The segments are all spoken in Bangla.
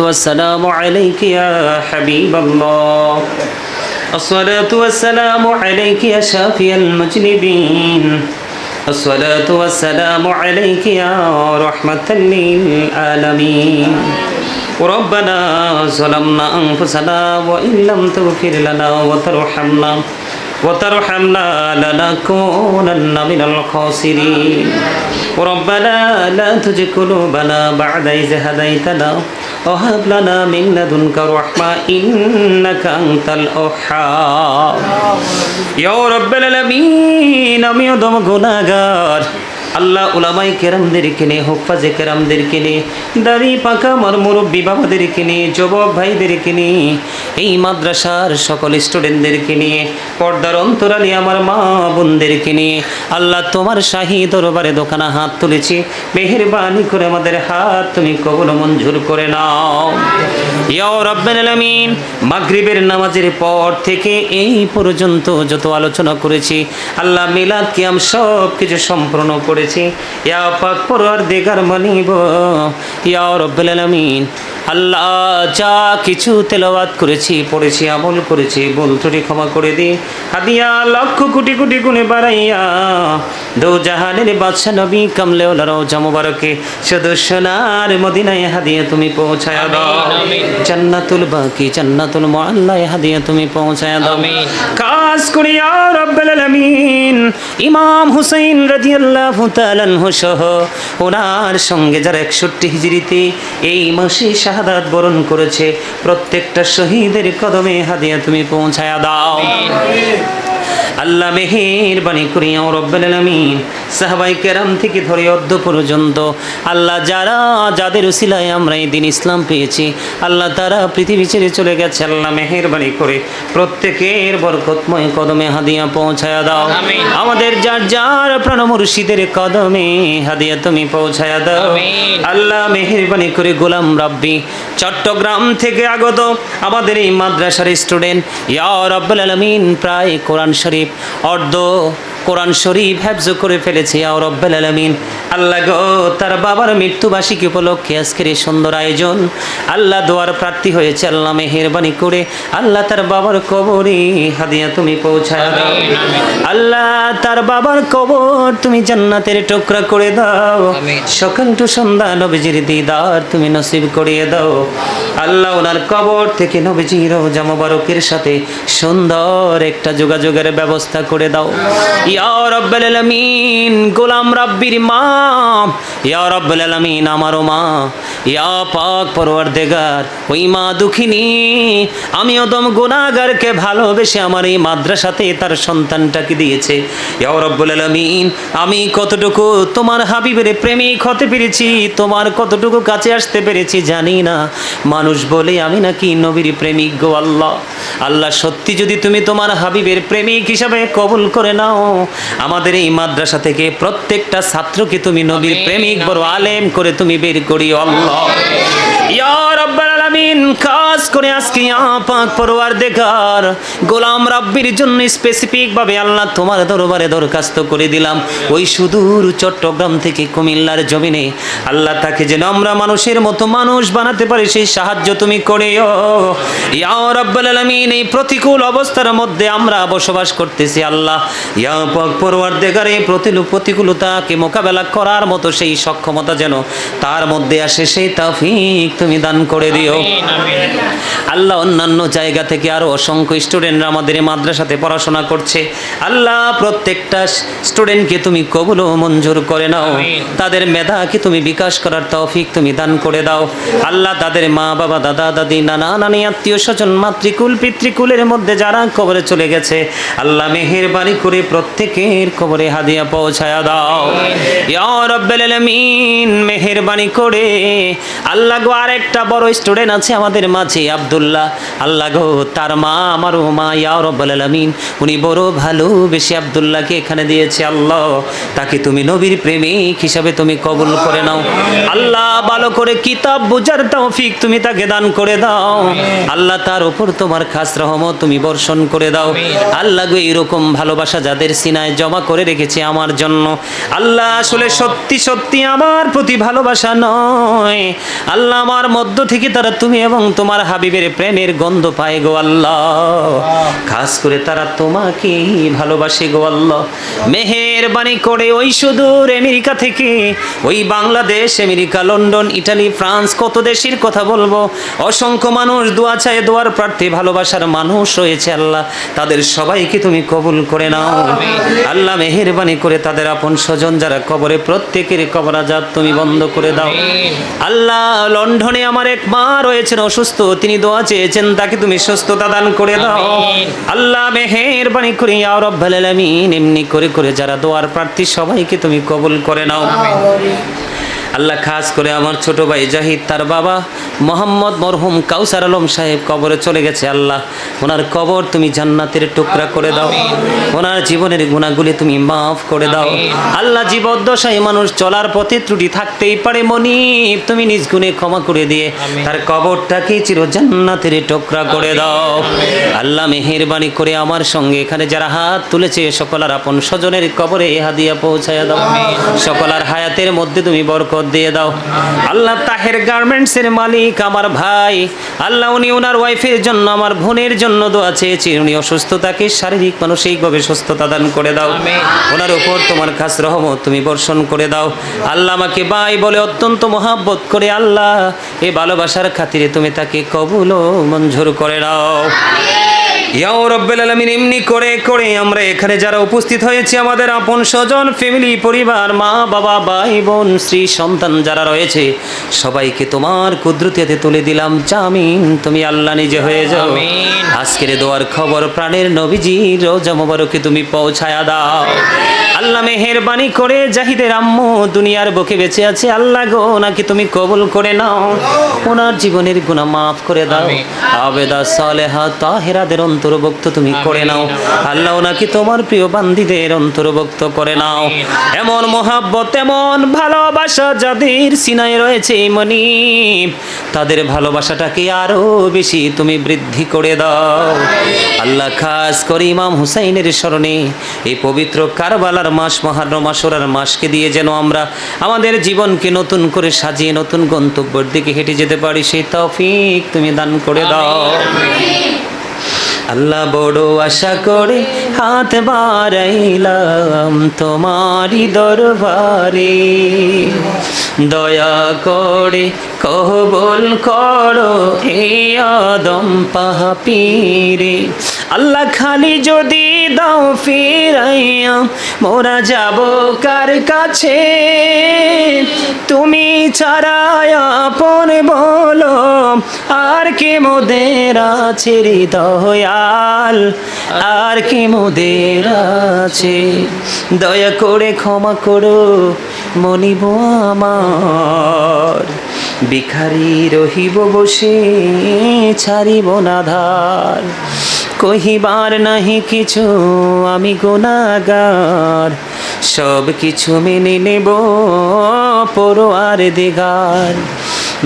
والسلام عليك يا حبيب الله الصلاة والسلام عليك يا شافي المذنبين الصلاة والسلام عليك يا رحمة للعالمين ربنا ظلمنا أنفسنا وإن لم تغفر لنا وترحمنا لنكونن من الخاسرين ربنا لا تزغ قلوبنا بعد إذ هديتنا وهب لنا من لدنك رحمة إنك أنت الوهاب يا رب العالمين আমি অদম গুনাহগার আল্লাহ উলামায়ে কেরামদেরকে নিয়ে হুফাজে কেরামদেরকে নিয়ে দাড়ি পাকা আমার মুরব্বী বাবাদেরকে নিয়ে যুবক ভাইদেরকে নিয়ে এই মাদ্রাসার সকল স্টুডেন্টদেরকে নিয়ে পর্দার অন্তরালে আমার মা বোনদেরকে নিয়ে আল্লাহ তোমার শাহী দরবারে দোকানা হাত তুলেছি মেহেরবানি করে আমাদের হাত তুমি কবুল মঞ্জুর করে নাও ইয়া রাব্বুল আলামিন মাগরিবের নামাজের পর থেকে এই পর্যন্ত যত আলোচনা করেছি আল্লাহ মিলাদ কিয়াম সব কিছু সম্পূর্ণ করেছি ইয়া পাক পরওয়ারদিগার মানিব ইয়া রাব্বুল আলামিন আল্লাহ যা কিছু তেলাওয়াত করেছি পড়েছি আমল করেছি ভুল ত্রুটি ক্ষমা করে দি হাদিয়া লক্ষ কোটি কোটি গুণে বাড়াইয়া দো জাহানের বাদশা নবী কামলেওয়ালা রওজা মুবারকে শুধু সোনার মদিনায় হাদিয়া তুমি পৌঁছায়া দাও জান্নাতুল বাকি জান্নাতুল মুআল্লায় হাদিয়া তুমি পৌঁছায়া দাও খাস করে ইয়া রাব্বুল আলামিন ইমাম হুসাইন রাদিয়াল্লাহু তাআলা আনহু সহ ওনার সঙ্গে যারা 61 হিজরিতে এই মাসে শাহাদাত বরণ করেছে প্রত্যেকটা শহীদের কদমে হাদিয়া তুমি পৌঁছায়া দাও আল্লাহ মেহেরবানি করে ইয়া রাব্বুল আলামিন সাহাবায়ে কেরাম থেকে ধরে অদ্য পর্যন্ত আল্লাহ যাদের উসিলায় আমরা এই দিন ইসলাম পেয়েছি আল্লাহ তারা পৃথিবী ছেড়ে চলে গেছে আল্লাহ মেহেরবানি করে প্রত্যেকের বরকতময় কদমে হাদিয়া পৌঁছায়া দাও আমাদের যার প্রাণ মুর্শিদের কদমে হাদিয়া তুমি পৌঁছায়া দাও আল্লাহ মেহেরবানি করে গোলাম রাব্বি চট্টগ্রাম থেকে আগত আমাদের এই মাদ্রাসার স্টুডেন্ট ইয়া রাব্বুল আলামিন প্রায় কোরআন শরীফ অর্ধ কোরআন শরীফ হেফজ করে ফেলেছে ইয়া রাব্বুল আলামিন আল্লাহ গো তার বাবার মৃত্যুবার্ষিকী উপলক্ষে আজকের এই সুন্দর আয়োজন আল্লাহ দোয়ার প্রার্থী হয়েছে আল্লাহ মেহেরবানি করে আল্লাহ তার বাবার কবরে হাদিয়া তুমি পৌঁছায় দাও আল্লাহ তার বাবার কবর তুমি জান্নাতের টুকরা করে দাও সকাল টু সন্ধ্যা নবীজির দিদার তুমি নসিব করিয়ে দাও আল্লাহ ওনার কবর থেকে নবীজির রওজা মুবারকের সাথে সুন্দর একটা যোগাযোগের ব্যবস্থা করে দাও ইয়া রাব্বুল আলামিন গোলাম রাব্বির মা ইয়া রাব্বুল আলামিন আমারও মা ইয়া পাক পরওয়ারদিগার ওই মা দুঃখিনী আমি অদম গুনাহগারকে ভালোবেসে আমার এই মাদ্রাসাতে তার সন্তানটাকে দিয়েছে ইয়া রাব্বুল আলামিন আমি কতটুকু তোমার হাবিবের প্রেমিক হতে পেরেছি তোমার কতটুকু কাছে আসতে পেরেছি জানি না মানুষ বলে আমি নাকি নবীর প্রেমিক গো আল্লাহ আল্লাহ সত্যি যদি তুমি তোমার হাবিবের প্রেমিক হিসাবে কবুল করে নাও আমাদের এই মাদ্রাসা থেকে প্রত্যেকটা ছাত্রকে তুমি নবীর প্রেমিক বড় আলেম করে তুমি বের করিও আল্লাহ ইয়া রাব্বুল আলামিন খাস করে আজকে ইয়া পাক পরওয়ারদিগার গোলাম রাব্বির জন্য স্পেসিফিক ভাবে আল্লাহ তোমার দরবারে দরখাস্ত করে দিলাম ওই সুদূর চট্টগ্রাম থেকে কুমিল্লার জমিনে আল্লাহ তাকে যেন আমরা মানুষের মতো মানুষ বানাতে পারি সেই সাহায্য তুমি করিও ইয়া রাব্বুল আলামিন এই প্রতিকূল অবস্থার মধ্যে আমরা বসবাস করতেছি আল্লাহ ইয়া পাক পরওয়ারদিগার এই প্রতিকূলতাকে মোকাবেলা করার মতো সেই সক্ষমতা যেন তার মধ্যে আসে সেই তৌফিক তুমি দান করে দিও আল্লাহ অন্যান্য জায়গা থেকে আরো অসংখ্য স্টুডেন্টরা আমাদের এই মাদ্রাসাতে পড়াশোনা করছে আল্লাহ প্রত্যেকটা স্টুডেন্টকে তুমি কবুল ও মঞ্জুর করে নাও তাদের মেধাকে তুমি বিকাশ করার তৌফিক তুমি দান করে দাও আল্লাহ তাদের মা বাবা দাদা দাদি নানা নানি আত্মীয় স্বজন মাতৃকুল পিতৃকুলের মধ্যে যারা কবরে চলে গেছে আল্লাহ মেহেরবানি করে প্রত্যেকের কবরে হাদিয়া পৌঁছায়া দাও ইয়া রাব্বুল আলামিন মেহেরবানি করে আল্লাহ গো আরেকটা বড় স্টুডেন্ট আছে আমাদের মাঝে আব্দুল্লাহ, আল্লাহ গো তার মা আমারও মা, ইয়া রাব্বুল আলামিন উনি বড় ভালোবেসে আব্দুল্লাহকে এখানে দিয়েছে। আল্লাহ তাকে তুমি নবীর প্রেমিক হিসাবে তুমি কবুল করে নাও। আল্লাহ ভালো করে কিতাব বোঝার তৌফিক তুমি তাকে দান করে দাও। আল্লাহ তার উপর তোমার খাস রহমত তুমি বর্ষণ করে দাও। আল্লাহ গো এরকম ভালোবাসা যাদের সিনায় জমা করে রেখেছে আমার জন্য, আল্লাহ আসলে সত্যি সত্যি আমার প্রতি ভালোবাসা নয় আল্লাহ, আমার মধ্য থেকে তারা তুমি এবং তোমার হাবিবের প্রেমের গন্ধ পায় গো আল্লাহ। খাস করে তারা তোমাকে ভালোবাসে গো আল্লাহ। মেহেরবানি করে ওই সুদূর আমেরিকা থেকে, ওই Bangladesh, America, London, Italy, France, কত দেশের কথা বলবো, অসংখ্য মানুষ দোয়া চায়, দোয়ার প্রার্থী, ভালোবাসার মানুষ রয়েছে আল্লাহ, তাদের সবাইকে তুমি কবুল করে নাও আল্লাহ। মেহেরবানি করে তাদের আপন স্বজন যারা কবরে, প্রত্যেকের কবর আযাব তুমি বন্ধ করে দাও আল্লাহ। লন্ডনে আমার এক মা রয়েছেন অসুস্থ, তিনি দোয়া চেয়েছেন, তাকে তুমি সুস্থতা দান করে দাও আল্লাহ। মেহেরবানি করে ইয়া রাব্বুল আলামিন এমনি করে করে যারা দোয়ার প্রার্থী সবাইকে তুমি কবুল করে নাও আল্লাহ। খাস করে আমার ছোট ভাই জাহিদ, তার বাবা মোহাম্মদ মরহুম কাউসার আলম সাহেব কবরে চলে গেছে আল্লাহ, ওনার কবর তুমি জান্নাতের টুকরা করে দাও, ওনার জীবনের গুনাহগুলি তুমি মাফ করে দাও আল্লাহ। জীবদ্দশায় মানুষ চলার পথে ত্রুটি থাকতেই পারে, মনিব তুমি নিজ গুণে ক্ষমা করে দিয়ে তার কবরটাকে চির জান্নাতের টুকরা করে দাও আল্লাহ। মেহেরবানি করে আমার সঙ্গে এখানে যারা হাত তুলেছে সকলের আপন স্বজনের কবরে হাদিয়া পৌঁছায়া দাও, সকলের হায়াতের মধ্যে তুমি বরকত দিয়ে দাও আল্লাহ। তাহের গার্মেন্টস এর মালিক আমার ভাই আল্লাহ, উনি ওনার ওয়াইফের জন্য, আমার বোনের জন্য দোয়া চেয়েছে, উনি অসুস্থ, তাকে শারীরিক মানসিকভাবে সুস্থতা দান করে দাও, ওনার উপর তোমার খাস রহমত তুমি বর্ষণ করে দাও আল্লাহ। আমাকে ভাই বলে অত্যন্ত মহাব্বত করে আল্লাহ, এই ভালোবাসার খাতিরে তুমি তাকে কবুল ও মঞ্জুর করে নাও ইয়া রাব্বুল আলামিন। এমনি করে করে আমরা এখানে যারা উপস্থিত হয়েছি, আমাদের আপন স্বজন, ফ্যামিলি, পরিবার, মা বাবা, ভাই বোন, স্ত্রী, সন্তান যারা রয়েছে সবাইকে তোমার কুদরতিতে তুলে দিলাম, জামিন তুমি আল্লাহ নিজে হয়ে যাও। আজকের দোয়ার খবর প্রাণের নবীজি রোজা মোবারকে তুমি পৌঁছায়া দাও আল্লাহ। মেহেরবানি করে জাহিদের আম্মু দুনিয়ার বুকে বেঁচে আছে আল্লাহ গো, নাকি তুমি কবুল করে নাও, ওনার জীবনের গুনাহ মাফ করে দাও, আবেদা সালেহা তাহেরাদের অন্তর্ভুক্ত তুমি করে নাও আল্লাহ, ওনাকে তোমার প্রিয় বান্দীদের অন্তর্ভুক্ত করে নাও। এমন মহাব্বত, এমন ভালোবাসা যাদের সিনায় রয়েছে মনিব, তাদের ভালোবাসাটাকে আরো বেশি তুমি বৃদ্ধি করে দাও আল্লাহ। খাস করে ইমাম হুসাইনের স্মরণে এই পবিত্র কারবালার মাস, মুহররম আশুরার মাসকে দিয়ে যেন আমরা আমাদের জীবনকে নতুন করে সাজিয়ে নতুন গন্তব্যের দিকে হেঁটে যেতে পারি, সেই তৌফিক তুমি দান করে দাও আল্লাহ। বড় আশা করে হাত বাড়াইলাম তোমারি দরবারে, দয়া করে কবুল করো এই আদম পাপীরে আল্লাহ। খালি যদি দাও ফিরাইয়া মোরা যাব কার কাছে, তুমি ছাড়া আপন বলো আর কি মোদের আছে হৃদয়াল, আর কি মোদের আছে, দয়া করে ক্ষমা করো মনিব আমার, ভিখারি রহিব বসে ছাড়িব না ধার, কহিবার নাহি কিছু আমি গুনাহগার, সব কিছু মেনে নেব পরোয়ার দিগার,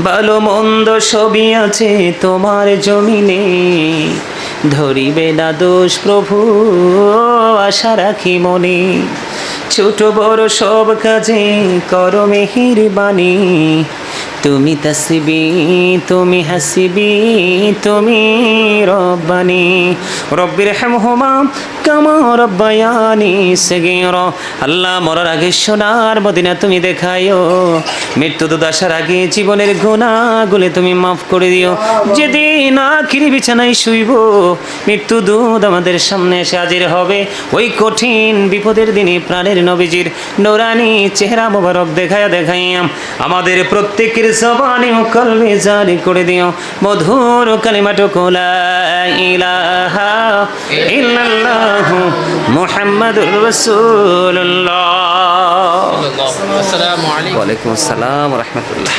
ভালো মন্দ সবই আছে তোমার জমিনে, ধরিবে না দোষ প্রভু আশা রাখি মনে, ছোট বড় সব কাজে করো মেহেরবানি, তুমি তাসবি তুমি হাসিবি তুমি রব্বানি, রব্বির হামহুমা কামা রব্বায়ানি সগীরা। আল্লাহ মরার আগে সোনার মদিনা তুমি দেখাইও, মৃত্যু দশার আগে জীবনের গুনাহগুলো তুমি মাফ করে দিও, যেদিন আখিরি বিছানায় শুইব, মৃত্যু দূত আমাদের সামনে এসে হাজির হবে, ওই কঠিন বিপদের দিনে প্রাণের নবীজির নূরানি চেহারা মোবারক দেখায়া দেখাইয়া আমাদের প্রত্যেকের জবানে ও কলবে জারি করে দিও মধুর কালিমাটুকু লা ইলাহা ইল্লাল্লাহু মুহাম্মাদুর রাসূলুল্লাহ। আসসালামু আলাইকুম। ওয়া আলাইকুম আসসালাম ওয়া রাহমাতুল্লাহ।